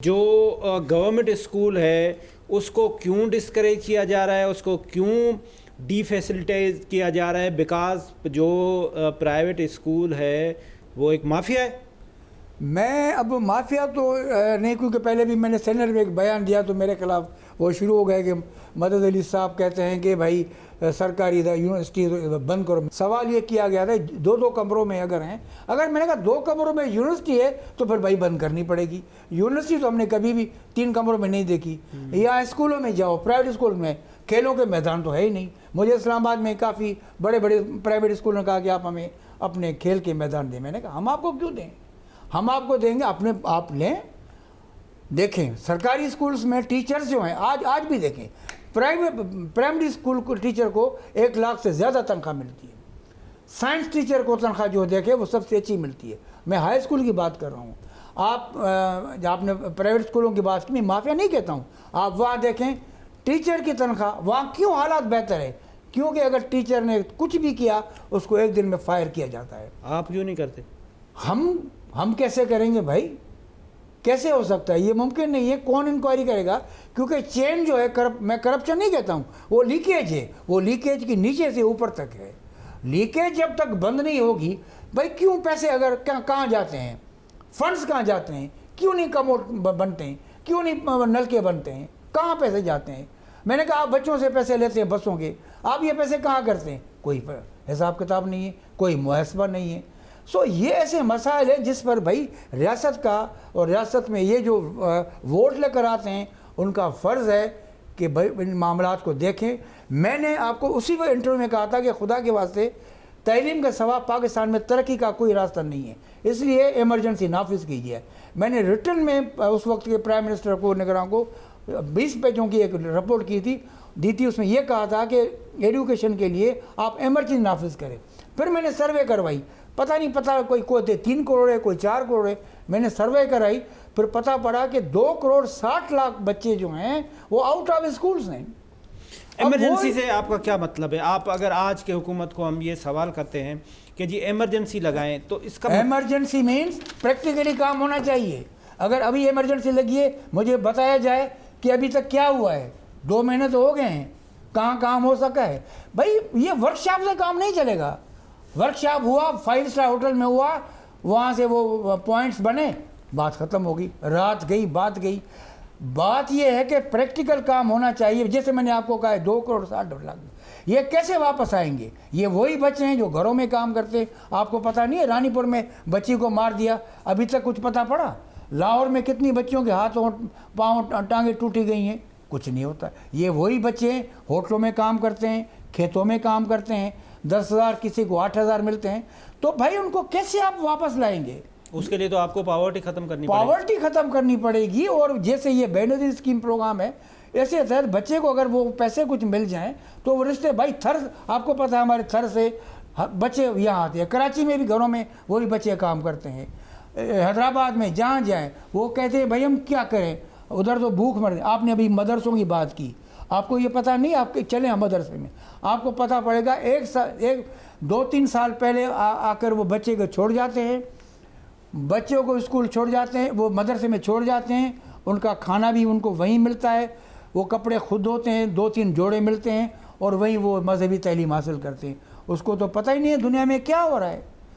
जो government school है उसको क्यों डिस्करेज किया जा रहा है, उसको क्यों डिफैसिलिटाइज किया जा रहा है? बिकॉज जो प्राइवेट स्कूल है वो एक माफिया है। मैं अब माफिया तो नहीं, क्योंकि पहले भी मैंने सेनेट में एक बयान दिया तो मेरे खिलाफ वो शुरू हो गए कि मदद अली साहब कहते हैं कि भाई सरकारी यूनिवर्सिटी बंद करो। सवाल ये किया गया था दो दो कमरों में अगर हैं, अगर मैंने कहा दो कमरों में यूनिवर्सिटी है तो फिर भाई बंद करनी पड़ेगी। यूनिवर्सिटी तो हमने कभी भी तीन कमरों में नहीं देखी। या स्कूलों में जाओ, प्राइवेट स्कूल में खेलों के मैदान तो है ही नहीं। मुझे इस्लामाबाद में काफ़ी बड़े बड़े प्राइवेट स्कूलों ने कहा कि आप हमें अपने खेल के मैदान दें। मैंने कहा हम आपको क्यों दें, हम आपको देंगे, अपने आप लें। देखें सरकारी स्कूल्स में टीचर्स जो हैं आज भी देखें, प्राइमरी स्कूल को टीचर को 1 लाख से ज़्यादा तनख्वाह मिलती है। साइंस टीचर को तनख्वाह जो देखे वो सबसे अच्छी मिलती है। मैं हाई स्कूल की बात कर रहा हूँ। आपने प्राइवेट स्कूलों की बात की, मैं माफिया नहीं कहता हूँ। आप वहाँ देखें टीचर की तनख्वाह, वहाँ क्यों हालात बेहतर है? क्योंकि अगर टीचर ने कुछ भी किया उसको 1 दिन में फायर किया जाता है। आप क्यों नहीं करते? हम कैसे करेंगे भाई? कैसे हो सकता है? ये मुमकिन नहीं है। कौन इंक्वायरी करेगा? क्योंकि चेन जो है मैं करप्शन नहीं कहता हूँ, वो लीकेज है। वो लीकेज की नीचे से ऊपर तक है। लीकेज जब तक बंद नहीं होगी, भाई क्यों पैसे अगर कहाँ जाते हैं, फंड्स कहाँ जाते हैं, क्यों नहीं कमोड बनते हैं, क्यों नहीं नलके बनते हैं, कहाँ पैसे जाते हैं? मैंने कहा आप बच्चों से पैसे लेते हैं बसों के, आप ये पैसे कहाँ करते हैं? कोई हिसाब किताब नहीं है, कोई मुहस्बा नहीं है। सो ये ऐसे मसाइल हैं जिस पर भाई रियासत का और रियासत में ये जो वोट लेकर आते हैं उनका फ़र्ज़ है कि भाई इन मामलात को देखें। मैंने आपको उसी वक्त इंटरव्यू में कहा था कि खुदा के वास्ते तैलीम के सवा पाकिस्तान में तरक्की का कोई रास्ता नहीं है, इसलिए इमरजेंसी नाफिज कीजिए। मैंने रिटर्न में उस वक्त के प्राइम मिनिस्टर को, निगरान को 20 पेजों की एक रिपोर्ट दी थी। उसमें यह कहा था कि एजुकेशन के लिए आप इमरजेंसी नाफिज करें। फिर मैंने सर्वे करवाई, पता कोई 3 करोड़ है, कोई 4 करोड़ है। मैंने सर्वे कराई, फिर पता पड़ा कि 2 करोड़ 60 लाख बच्चे जो हैं वो आउट ऑफ स्कूल्स हैं। इमरजेंसी से आपका क्या मतलब है? आप अगर आज के हुकूमत को हम ये सवाल करते हैं कि जी इमरजेंसी लगाएं, तो इसका इमरजेंसी मीन्स प्रैक्टिकली काम होना चाहिए। अगर अभी इमरजेंसी लगी है, मुझे बताया जाए कि अभी तक क्या हुआ है। 2 महीने तो हो गए हैं, कहाँ काम हो सका है? भाई ये वर्कशॉप से काम नहीं चलेगा। वर्कशॉप हुआ, 5 स्टार होटल में हुआ, वहाँ से वो पॉइंट्स बने, बात ख़त्म होगी, रात गई, बात गई। बात ये है कि प्रैक्टिकल काम होना चाहिए। जैसे मैंने आपको कहा है 2 करोड़ 60 लाख, ये कैसे वापस आएंगे? ये वही बच्चे हैं जो घरों में काम करते। आपको पता नहीं है रानीपुर में बच्ची को मार दिया, अभी तक कुछ पता पड़ा? लाहौर में कितनी बच्चियों के हाथों पाँव टांगें टूटी गई हैं, कुछ नहीं होता। ये वही बच्चे हैं, होटलों में काम करते हैं, खेतों में काम करते हैं, 10,000 किसी को 8,000 मिलते हैं। तो भाई उनको कैसे आप वापस लाएंगे? उसके लिए तो आपको पॉवर्टी ख़त्म करनी पड़ेगी। और जैसे ये बेनज़ीर स्कीम प्रोग्राम है, ऐसे तहत बच्चे को अगर वो पैसे कुछ मिल जाएं तो वो रिश्ते, भाई थर, आपको पता है हमारे थर से बच्चे यहाँ आते हैं। कराची में भी घरों में वही बच्चे काम करते हैं। हैदराबाद में जहाँ जाएँ वो कहते हैं भाई हम क्या करें, उधर तो भूख मर। आपने अभी मदरसों की बात की, आपको ये पता नहीं, आपके चले मदरसे में आपको पता पड़ेगा 2-3 साल पहले आकर वो बच्चे को छोड़ जाते हैं, बच्चों को स्कूल छोड़ जाते हैं, वो मदरसे में छोड़ जाते हैं। उनका खाना भी उनको वहीं मिलता है, वो कपड़े खुद धोते हैं, 2-3 जोड़े मिलते हैं और वहीं वो मजहबी तालीम हासिल करते हैं। उसको तो पता ही नहीं है दुनिया में क्या हो रहा है।